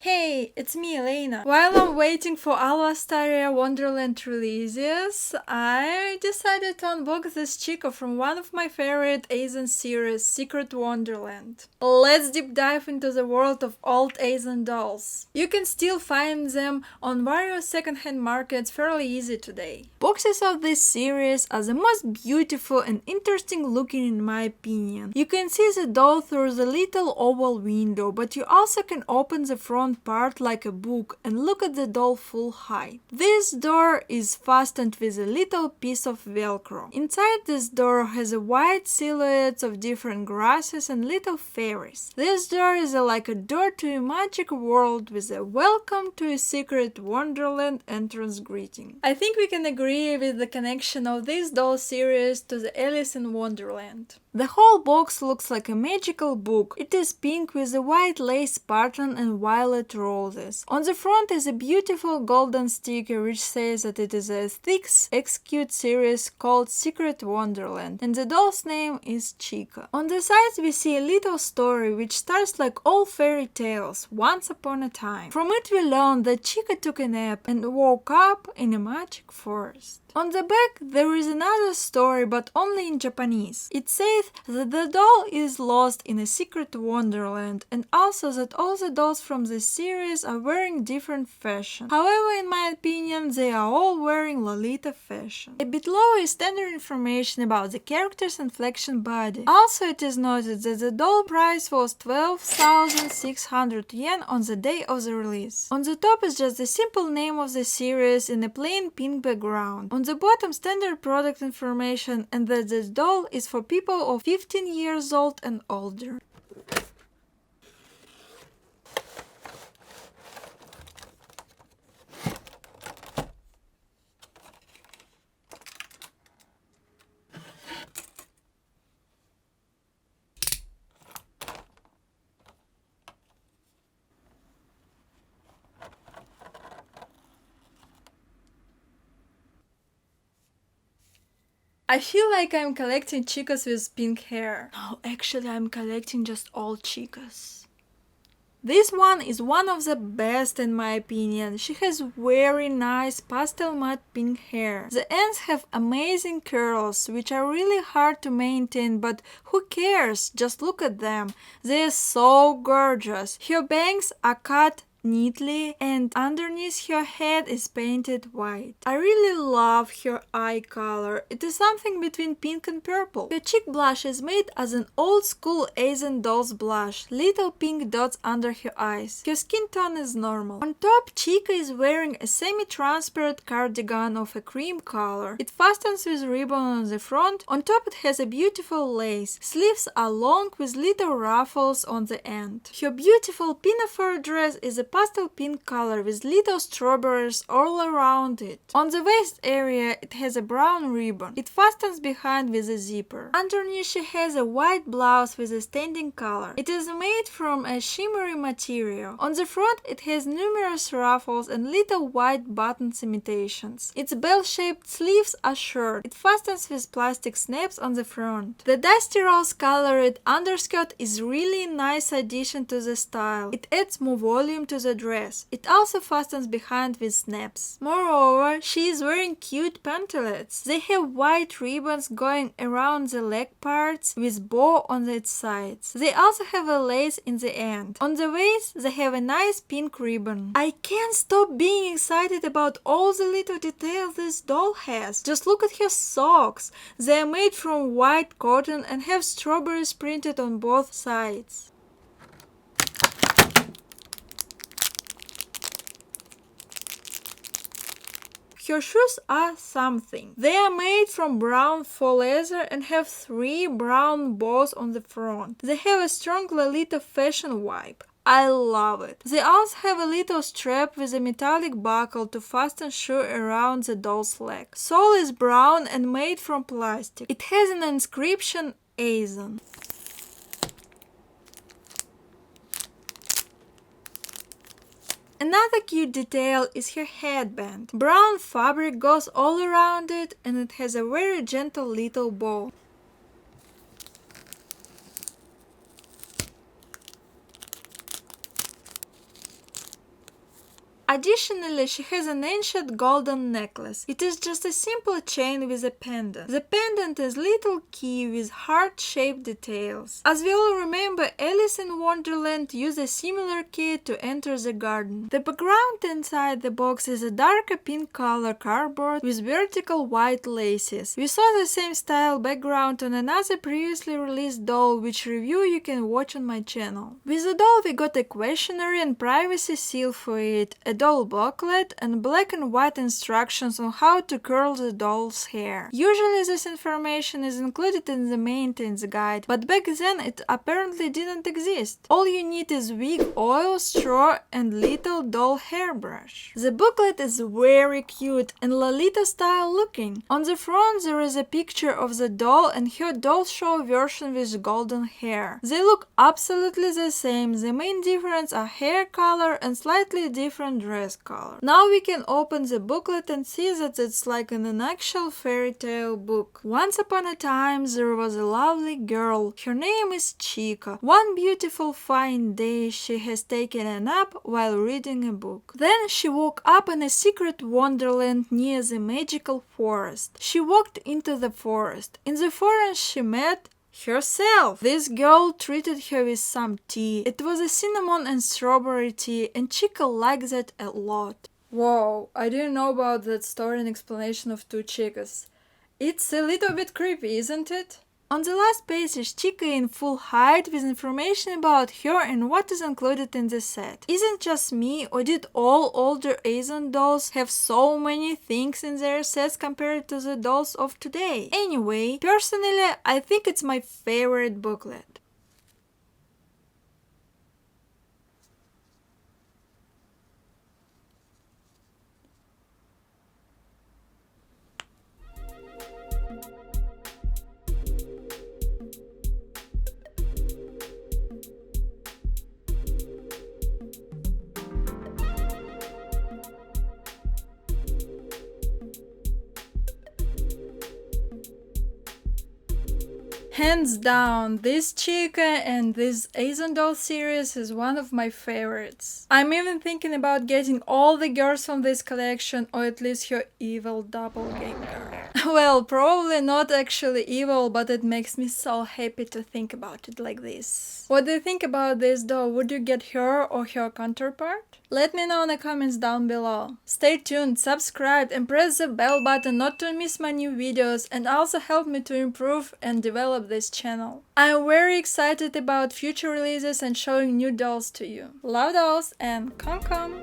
Hey, it's me, Elena. While I'm waiting for Alvastaria Wonderland releases, I decided to unbox this Chiika from one of my favorite Azone series, Secret Wonderland. Let's deep dive into the world of old Azone dolls. You can still find them on various secondhand markets fairly easy today. Boxes of this series are the most beautiful and interesting looking in my opinion. You can see the doll through the little oval window, but you also can open the front part like a book and look at the doll full height. This door is fastened with a little piece of velcro. Inside this door has a wide silhouettes of different grasses and little fairies. This door is like a door to a magic world with a welcome to a secret wonderland entrance greeting. I think we can agree with the connection of this doll series to the Alice in Wonderland. The whole box looks like a magical book. It is pink with a white lace pattern and violet roses. On the front is a beautiful golden sticker which says that it is a 6X cute series called Secret Wonderland and the doll's name is Chiika. On the sides we see a little story which starts like all fairy tales, once upon a time. From it we learn that Chiika took a nap and woke up in a magic forest. On the back there is another story but only in Japanese. It says that the doll is lost in a secret wonderland and also that all the dolls from this series are wearing different fashion. However, in my opinion, they are all wearing Lolita fashion. A bit lower is standard information about the characters and flexion body. Also, it is noted that the doll price was 12,600 yen on the day of the release. On the top is just the simple name of the series in a plain pink background. On the bottom, standard product information and that this doll is for people of 15 years old and older. I feel like I'm collecting Chiikas with pink hair. No, actually I'm collecting just all Chiikas. This one is one of the best in my opinion. She has very nice pastel matte pink hair. The ends have amazing curls, which are really hard to maintain, but who cares? Just look at them. They are so gorgeous. Her bangs are cut neatly and underneath her head is painted white. I really love her eye color. It is something between pink and purple. Her cheek blush is made as an old school Azone doll's blush, little pink dots under her eyes. Her skin tone is normal. On top, Chiika is wearing a semi-transparent cardigan of a cream color. It fastens with ribbon on the front. On top it has a beautiful lace. Sleeves are long with little ruffles on the end. Her beautiful pinafore dress is a pastel pink color with little strawberries all around it. On the waist area it has a brown ribbon. It fastens behind with a zipper. Underneath she has a white blouse with a standing collar. It is made from a shimmery material. On the front it has numerous ruffles and little white buttons imitations. Its bell-shaped sleeves are short. It fastens with plastic snaps on the front. The dusty rose colored underskirt is really a nice addition to the style. It adds more volume to the dress. It also fastens behind with snaps. Moreover, she is wearing cute pantalettes. They have white ribbons going around the leg parts with bow on its sides. They also have a lace in the end. On the waist, they have a nice pink ribbon. I can't stop being excited about all the little details this doll has. Just look at her socks. They are made from white cotton and have strawberries printed on both sides. Her shoes are something. They are made from brown faux leather and have 3 brown bows on the front. They have a strong Lolita fashion vibe. I love it. They also have a little strap with a metallic buckle to fasten shoe around the doll's leg. Sole is brown and made from plastic. It has an inscription Azone. Another cute detail is her headband. Brown fabric goes all around it and it has a very gentle little bow. Additionally, she has an ancient golden necklace. It is just a simple chain with a pendant. The pendant is little key with heart-shaped details. As we all remember, Alice in Wonderland used a similar key to enter the garden. The background inside the box is a darker pink color cardboard with vertical white laces. We saw the same style background on another previously released doll, which review you can watch on my channel. With the doll we got a questionnaire and privacy seal for it, a doll booklet, and black and white instructions on how to curl the doll's hair. Usually this information is included in the maintenance guide, but back then it apparently didn't exist. All you need is wig, oil, straw, and little doll hairbrush. The booklet is very cute and Lolita style looking. On the front there is a picture of the doll and her doll show version with golden hair. They look absolutely the same, the main difference are hair color and slightly different dress color. Now we can open the booklet and see that it's like in an actual fairy tale book. Once upon a time there was a lovely girl. Her name is Chiika. One beautiful fine day she has taken a nap while reading a book. Then she woke up in a secret wonderland near the magical forest. She walked into the forest. In the forest she met herself. This girl treated her with some tea. It was a cinnamon and strawberry tea and Chiika liked that a lot. Whoa, I didn't know about that story and explanation of two Chiikas. It's a little bit creepy, isn't it? On the last page is Chiika in full height with information about her and what is included in the set. Isn't just me, or did all older Azone dolls have so many things in their sets compared to the dolls of today? Anyway, personally, I think it's my favorite booklet. Hands down, this Chiika and this Azone doll series is one of my favorites. I'm even thinking about getting all the girls from this collection, or at least her evil doppelganger. Well, probably not actually evil, but it makes me so happy to think about it like this. What do you think about this doll? Would you get her or her counterpart? Let me know in the comments down below. Stay tuned, subscribe and press the bell button not to miss my new videos, and also help me to improve and develop this channel. I'm very excited about future releases and showing new dolls to you. Love dolls and Kon-kon!